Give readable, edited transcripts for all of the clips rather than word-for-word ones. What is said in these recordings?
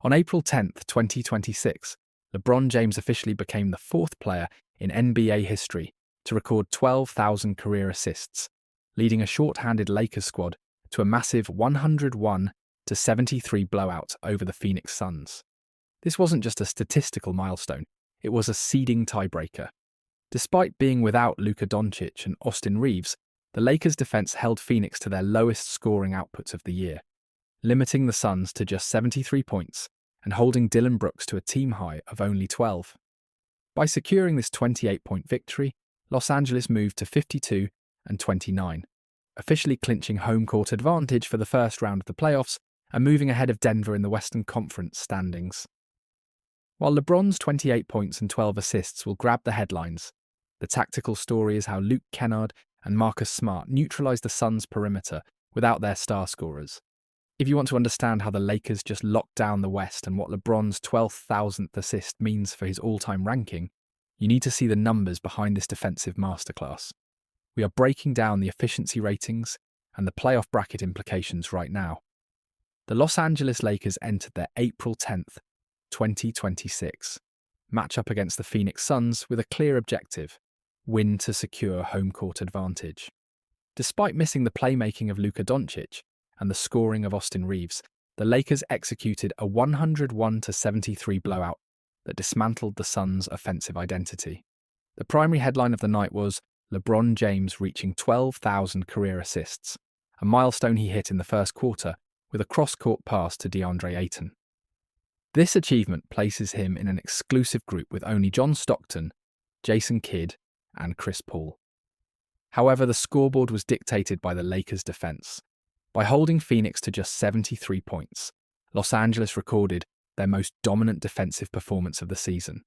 On April 10, 2026, LeBron James officially became the fourth player in NBA history to record 12,000 career assists, leading a short-handed Lakers squad to a massive 101-73 blowout over the Phoenix Suns. This wasn't just a statistical milestone, it was a seeding tiebreaker. Despite being without Luka Doncic and Austin Reeves, the Lakers' defense held Phoenix to their lowest scoring outputs of the year, limiting the Suns to just 73 points and holding Dillon Brooks to a team high of only 12. By securing this 28-point victory, Los Angeles moved to 52-29, officially clinching home court advantage for the first round of the playoffs and moving ahead of Denver in the Western Conference standings. While LeBron's 28 points and 12 assists will grab the headlines, the tactical story is how Luke Kennard and Marcus Smart neutralized the Suns' perimeter without their star scorers. If you want to understand how the Lakers just locked down the West and what LeBron's 12,000th assist means for his all-time ranking, you need to see the numbers behind this defensive masterclass. We are breaking down the efficiency ratings and the playoff bracket implications right now. The Los Angeles Lakers entered their April 10th, 2026 matchup against the Phoenix Suns with a clear objective: win to secure home court advantage. Despite missing the playmaking of Luka Doncic and the scoring of Austin Reeves, the Lakers executed a 101-73 blowout that dismantled the Suns' offensive identity. The primary headline of the night was LeBron James reaching 12,000 career assists, a milestone he hit in the first quarter with a cross-court pass to DeAndre Ayton. This achievement places him in an exclusive group with only John Stockton, Jason Kidd, and Chris Paul. However, the scoreboard was dictated by the Lakers' defense. By holding Phoenix to just 73 points, Los Angeles recorded their most dominant defensive performance of the season.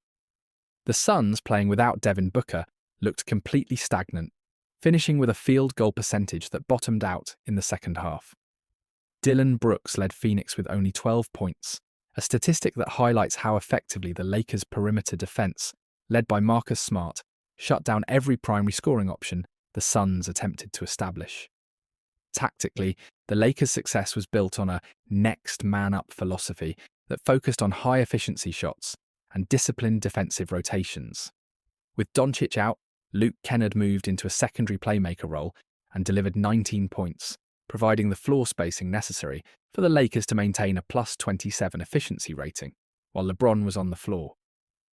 The Suns, playing without Devin Booker, looked completely stagnant, finishing with a field goal percentage that bottomed out in the second half. Dillon Brooks led Phoenix with only 12 points, a statistic that highlights how effectively the Lakers' perimeter defense, led by Marcus Smart, shut down every primary scoring option the Suns attempted to establish. Tactically, the Lakers' success was built on a next man up philosophy that focused on high-efficiency shots and disciplined defensive rotations. With Doncic out, Luke Kennard moved into a secondary playmaker role and delivered 19 points, providing the floor spacing necessary for the Lakers to maintain a +27 efficiency rating, while LeBron was on the floor.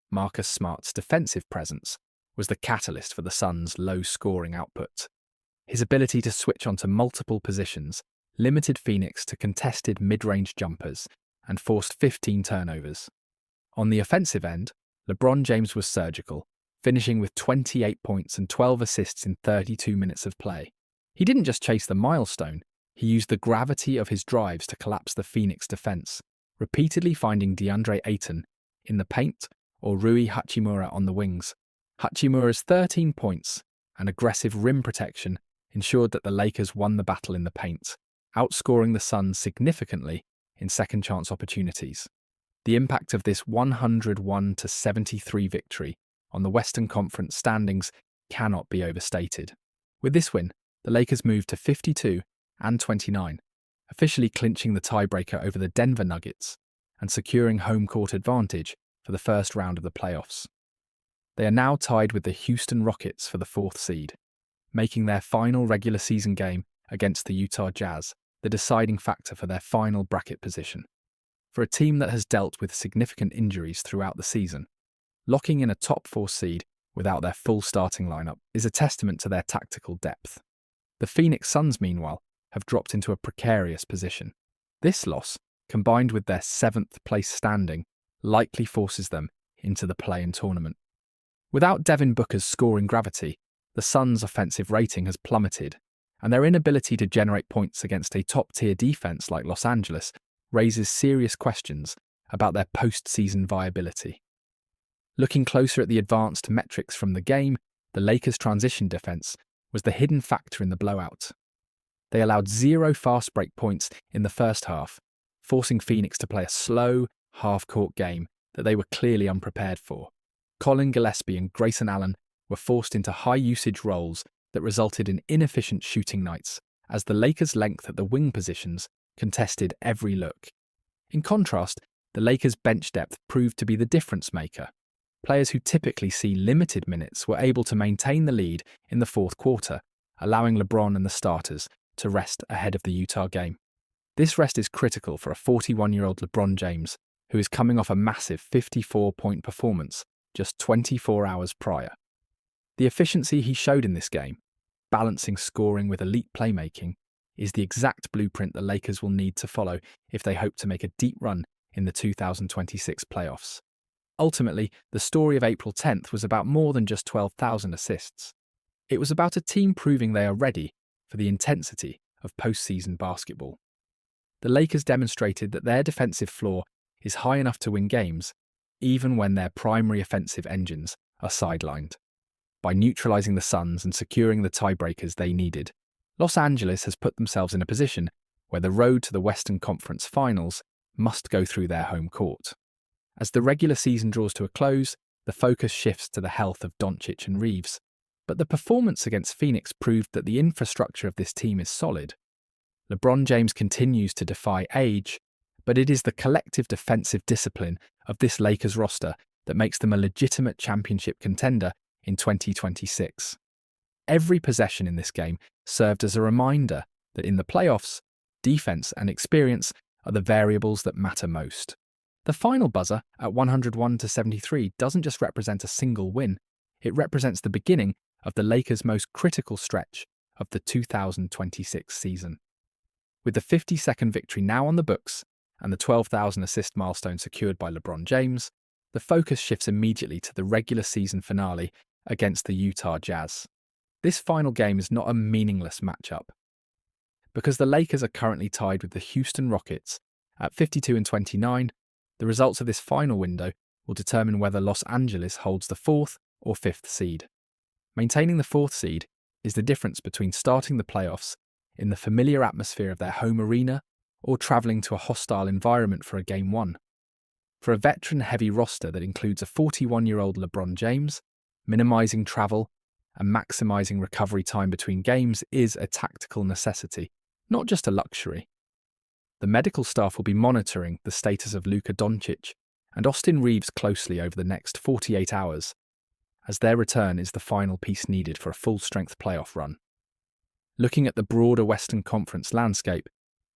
Marcus Smart's defensive presence was the catalyst for the Suns' low scoring output. His ability to switch onto multiple positions limited Phoenix to contested mid-range jumpers and forced 15 turnovers. On the offensive end, LeBron James was surgical, finishing with 28 points and 12 assists in 32 minutes of play. He didn't just chase the milestone, he used the gravity of his drives to collapse the Phoenix defense, repeatedly finding DeAndre Ayton in the paint or Rui Hachimura on the wings. Hachimura's 13 points and aggressive rim protection ensured that the Lakers won the battle in the paint, outscoring the Suns significantly in second-chance opportunities. The impact of this 101-73 victory on the Western Conference standings cannot be overstated. With this win, the Lakers moved to 52-29, officially clinching the tiebreaker over the Denver Nuggets and securing home court advantage for the first round of the playoffs. They are now tied with the Houston Rockets for the 4th seed, making their final regular season game against the Utah Jazz the deciding factor for their final bracket position. For a team that has dealt with significant injuries throughout the season, locking in a top 4 seed without their full starting lineup is a testament to their tactical depth. The Phoenix Suns, meanwhile, have dropped into a precarious position. This loss, combined with their 7th place standing, likely forces them into the play-in tournament. Without Devin Booker's scoring gravity, the Suns' offensive rating has plummeted, and their inability to generate points against a top-tier defense like Los Angeles raises serious questions about their postseason viability. Looking closer at the advanced metrics from the game, the Lakers' transition defense was the hidden factor in the blowout. They allowed 0 fast break points in the first half, forcing Phoenix to play a slow, half-court game that they were clearly unprepared for. Colin Gillespie and Grayson Allen were forced into high-usage roles that resulted in inefficient shooting nights, as the Lakers' length at the wing positions contested every look. In contrast, the Lakers' bench depth proved to be the difference maker. Players who typically see limited minutes were able to maintain the lead in the fourth quarter, allowing LeBron and the starters to rest ahead of the Utah game. This rest is critical for a 41-year-old LeBron James, who is coming off a massive 54-point performance just 24 hours prior. The efficiency he showed in this game, balancing scoring with elite playmaking, is the exact blueprint the Lakers will need to follow if they hope to make a deep run in the 2026 playoffs. Ultimately, the story of April 10th was about more than just 12,000 assists. It was about a team proving they are ready for the intensity of postseason basketball. The Lakers demonstrated that their defensive floor is high enough to win games, even when their primary offensive engines are sidelined. By neutralizing the Suns and securing the tiebreakers they needed, Los Angeles has put themselves in a position where the road to the Western Conference Finals must go through their home court. As the regular season draws to a close, the focus shifts to the health of Doncic and Reeves. But the performance against Phoenix proved that the infrastructure of this team is solid. LeBron James continues to defy age, but it is the collective defensive discipline of this Lakers roster that makes them a legitimate championship contender in 2026. Every possession in this game served as a reminder that in the playoffs, defense and experience are the variables that matter most. The final buzzer at 101-73 doesn't just represent a single win, it represents the beginning of the Lakers' most critical stretch of the 2026 season. With the 50-second victory now on the books and the 12,000 assist milestone secured by LeBron James, the focus shifts immediately to the regular season finale against the Utah Jazz. This final game is not a meaningless matchup. Because the Lakers are currently tied with the Houston Rockets at 52-29, the results of this final window will determine whether Los Angeles holds the 4th or 5th seed. Maintaining the 4th seed is the difference between starting the playoffs in the familiar atmosphere of their home arena or travelling to a hostile environment for a Game 1. For a veteran-heavy roster that includes a 41-year-old LeBron James, minimising travel and maximising recovery time between games is a tactical necessity, not just a luxury. The medical staff will be monitoring the status of Luka Doncic and Austin Reeves closely over the next 48 hours, as their return is the final piece needed for a full-strength playoff run. Looking at the broader Western Conference landscape,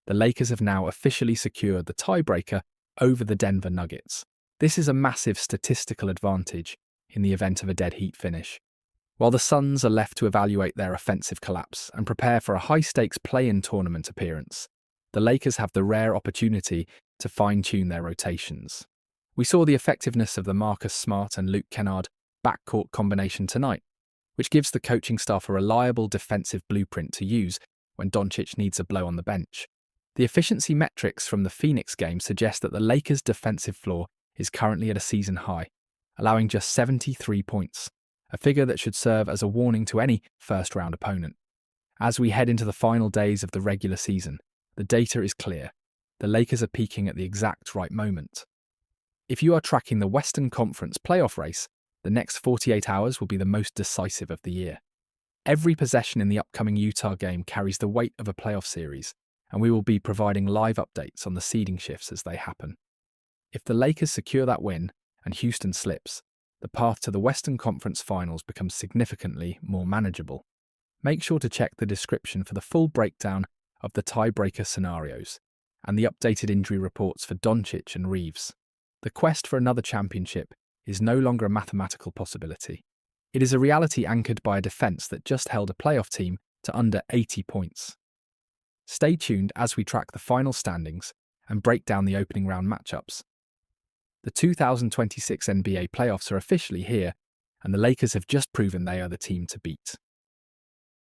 the Lakers have now officially secured the tiebreaker over the Denver Nuggets. This is a massive statistical advantage in the event of a dead heat finish. While the Suns are left to evaluate their offensive collapse and prepare for a high-stakes play-in tournament appearance, the Lakers have the rare opportunity to fine-tune their rotations. We saw the effectiveness of the Marcus Smart and Luke Kennard backcourt combination tonight, which gives the coaching staff a reliable defensive blueprint to use when Doncic needs a blow on the bench. The efficiency metrics from the Phoenix game suggest that the Lakers' defensive floor is currently at a season high, allowing just 73 points, a figure that should serve as a warning to any first-round opponent. As we head into the final days of the regular season, the data is clear. The Lakers are peaking at the exact right moment. If you are tracking the Western Conference playoff race, the next 48 hours will be the most decisive of the year. Every possession in the upcoming Utah game carries the weight of a playoff series, and we will be providing live updates on the seeding shifts as they happen. If the Lakers secure that win and Houston slips, the path to the Western Conference Finals becomes significantly more manageable. Make sure to check the description for the full breakdown of the tiebreaker scenarios and the updated injury reports for Doncic and Reeves. The quest for another championship is no longer a mathematical possibility. It is a reality anchored by a defense that just held a playoff team to under 80 points. Stay tuned as we track the final standings and break down the opening round matchups. The 2026 NBA playoffs are officially here, and the Lakers have just proven they are the team to beat.